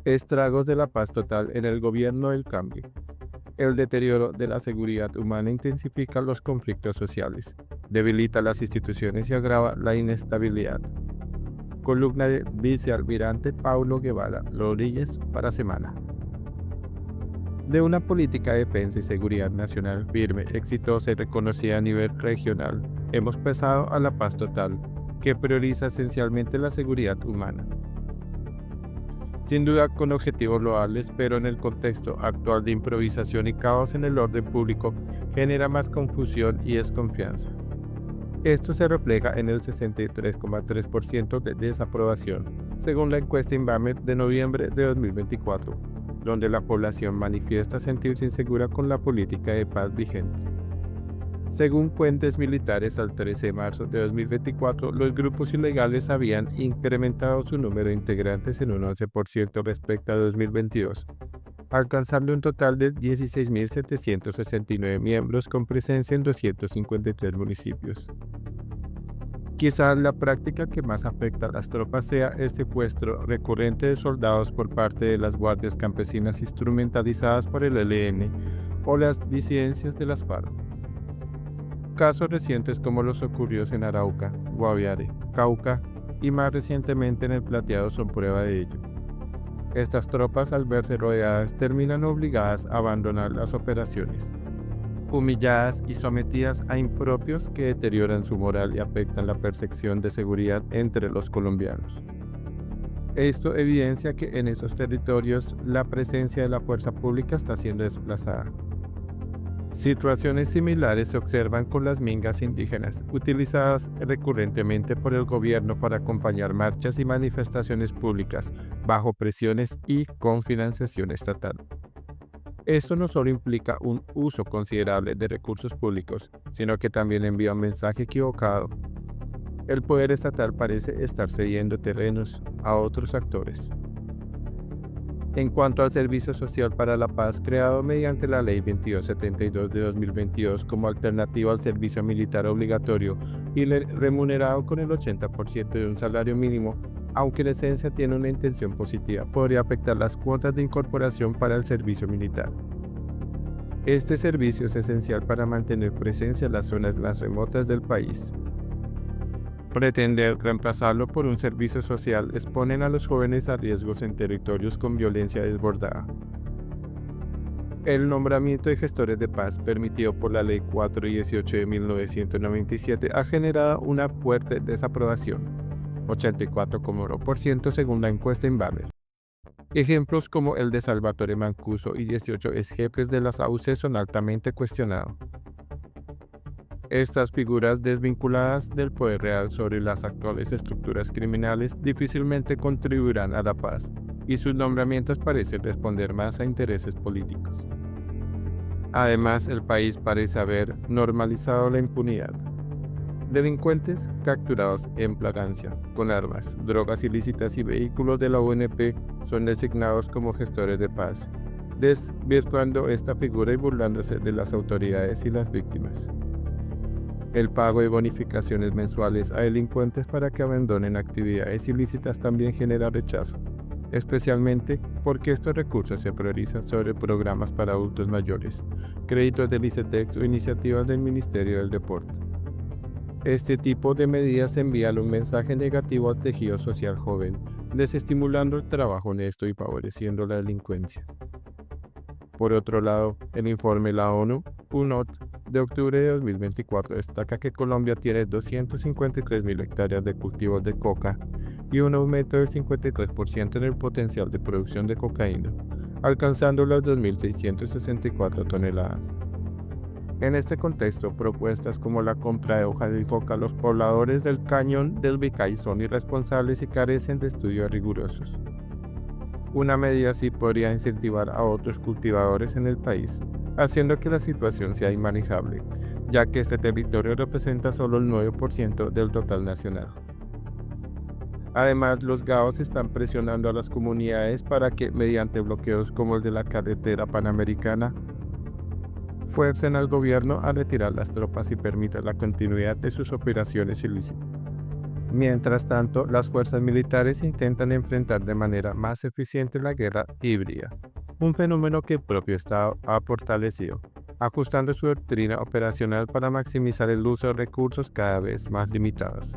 Estragos de la paz total en el gobierno del cambio. El deterioro de la seguridad humana intensifica los conflictos sociales, debilita las instituciones y agrava la inestabilidad. Columna de vicealmirante Paulo Guevara Rodríguez para Semana. De una política de defensa y seguridad nacional firme, exitosa y reconocida a nivel regional, hemos pasado a la paz total, que prioriza esencialmente la seguridad humana. Sin duda con objetivos loables, pero en el contexto actual de improvisación y caos en el orden público, genera más confusión y desconfianza. Esto se refleja en el 63,3% de desaprobación, según la encuesta Inbamer de noviembre de 2024, donde la población manifiesta sentirse insegura con la política de paz vigente. Según fuentes militares, al 13 de marzo de 2024, los grupos ilegales habían incrementado su número de integrantes en un 11% respecto a 2022, alcanzando un total de 16.769 miembros con presencia en 253 municipios. Quizá la práctica que más afecta a las tropas sea el secuestro recurrente de soldados por parte de las guardias campesinas instrumentalizadas por el ELN o las disidencias de las FARC. Casos recientes como los ocurridos en Arauca, Guaviare, Cauca y más recientemente en el Plateado son prueba de ello. Estas tropas, al verse rodeadas, terminan obligadas a abandonar las operaciones, humilladas y sometidas a impropios que deterioran su moral y afectan la percepción de seguridad entre los colombianos. Esto evidencia que en esos territorios la presencia de la fuerza pública está siendo desplazada. Situaciones similares se observan con las mingas indígenas, utilizadas recurrentemente por el gobierno para acompañar marchas y manifestaciones públicas, bajo presiones y con financiación estatal. Esto no solo implica un uso considerable de recursos públicos, sino que también envía un mensaje equivocado. El poder estatal parece estar cediendo terrenos a otros actores. En cuanto al Servicio Social para la Paz, creado mediante la Ley 2272 de 2022 como alternativa al servicio militar obligatorio y remunerado con el 80% de un salario mínimo, aunque en esencia tiene una intención positiva, podría afectar las cuotas de incorporación para el servicio militar. Este servicio es esencial para mantener presencia en las zonas más remotas del país. Pretender reemplazarlo por un servicio social exponen a los jóvenes a riesgos en territorios con violencia desbordada. El nombramiento de gestores de paz, permitido por la Ley 418 de 1997, ha generado una fuerte desaprobación, 84,1% según la encuesta Inbamer. Ejemplos como el de Salvatore Mancuso y 18 exjefes de las AUC son altamente cuestionados. Estas figuras desvinculadas del poder real sobre las actuales estructuras criminales difícilmente contribuirán a la paz, y sus nombramientos parecen responder más a intereses políticos. Además, el país parece haber normalizado la impunidad. Delincuentes capturados en flagrancia, con armas, drogas ilícitas y vehículos de la UNP son designados como gestores de paz, desvirtuando esta figura y burlándose de las autoridades y las víctimas. El pago de bonificaciones mensuales a delincuentes para que abandonen actividades ilícitas también genera rechazo, especialmente porque estos recursos se priorizan sobre programas para adultos mayores, créditos del ICETEX o iniciativas del Ministerio del Deporte. Este tipo de medidas envían un mensaje negativo al tejido social joven, desestimulando el trabajo honesto y favoreciendo la delincuencia. Por otro lado, el informe de la ONU, UNOT, de octubre de 2024 destaca que Colombia tiene 253.000 hectáreas de cultivos de coca y un aumento del 53% en el potencial de producción de cocaína, alcanzando las 2.664 toneladas. En este contexto, propuestas como la compra de hoja de coca a los pobladores del cañón del Bicay son irresponsables y carecen de estudios rigurosos. Una medida así podría incentivar a otros cultivadores en el país, haciendo que la situación sea inmanejable, ya que este territorio representa solo el 9% del total nacional. Además, los GAOs están presionando a las comunidades para que, mediante bloqueos como el de la carretera panamericana, fuercen al gobierno a retirar las tropas y permitan la continuidad de sus operaciones ilícitas. Mientras tanto, las fuerzas militares intentan enfrentar de manera más eficiente la guerra híbrida, un fenómeno que el propio Estado ha fortalecido, ajustando su doctrina operacional para maximizar el uso de recursos cada vez más limitados.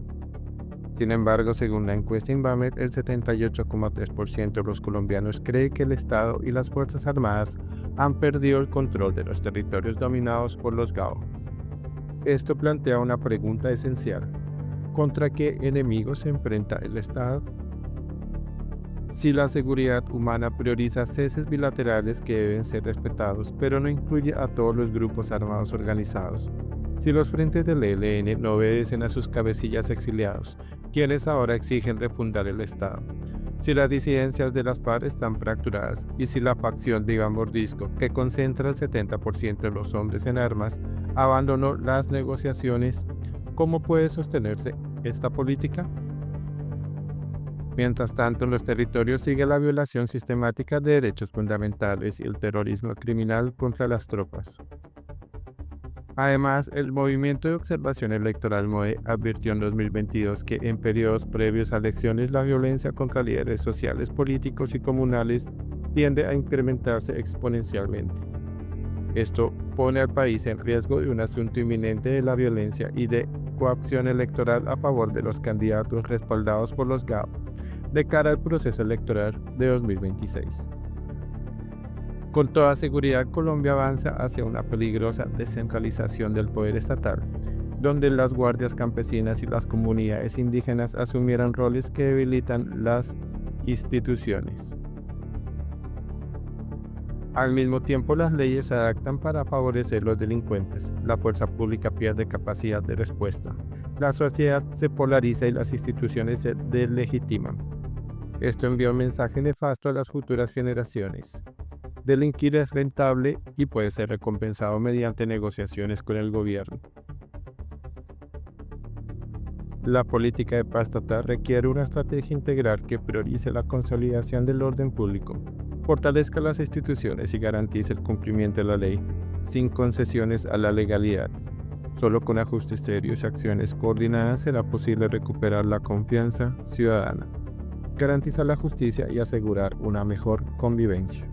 Sin embargo, según la encuesta Inbamer, el 78,3% de los colombianos cree que el Estado y las Fuerzas Armadas han perdido el control de los territorios dominados por los GAO. Esto plantea una pregunta esencial: ¿contra qué enemigos se enfrenta el Estado? Si la seguridad humana prioriza ceses bilaterales que deben ser respetados, pero no incluye a todos los grupos armados organizados. Si los frentes del ELN no obedecen a sus cabecillas exiliados, quienes ahora exigen refundar el Estado. Si las disidencias de las FARC están fracturadas y si la facción de Iván Mordisco, que concentra el 70% de los hombres en armas, abandonó las negociaciones, ¿cómo puede sostenerse esta política? Mientras tanto, en los territorios sigue la violación sistemática de derechos fundamentales y el terrorismo criminal contra las tropas. Además, el Movimiento de Observación Electoral MOE advirtió en 2022 que en periodos previos a elecciones la violencia contra líderes sociales, políticos y comunales tiende a incrementarse exponencialmente. Esto pone al país en riesgo de un asunto inminente de la violencia y de coacción electoral a favor de los candidatos respaldados por los GAO de cara al proceso electoral de 2026. Con toda seguridad, Colombia avanza hacia una peligrosa descentralización del poder estatal, donde las guardias campesinas y las comunidades indígenas asumieran roles que debilitan las instituciones. Al mismo tiempo, las leyes se adaptan para favorecer los delincuentes, la fuerza pública pierde capacidad de respuesta, la sociedad se polariza y las instituciones se deslegitiman. Esto envía un mensaje nefasto a las futuras generaciones. Delinquir es rentable y puede ser recompensado mediante negociaciones con el gobierno. La política de paz estatal requiere una estrategia integral que priorice la consolidación del orden público, fortalezca las instituciones y garantice el cumplimiento de la ley, sin concesiones a la legalidad. Solo con ajustes serios y acciones coordinadas será posible recuperar la confianza ciudadana, garantizar la justicia y asegurar una mejor convivencia.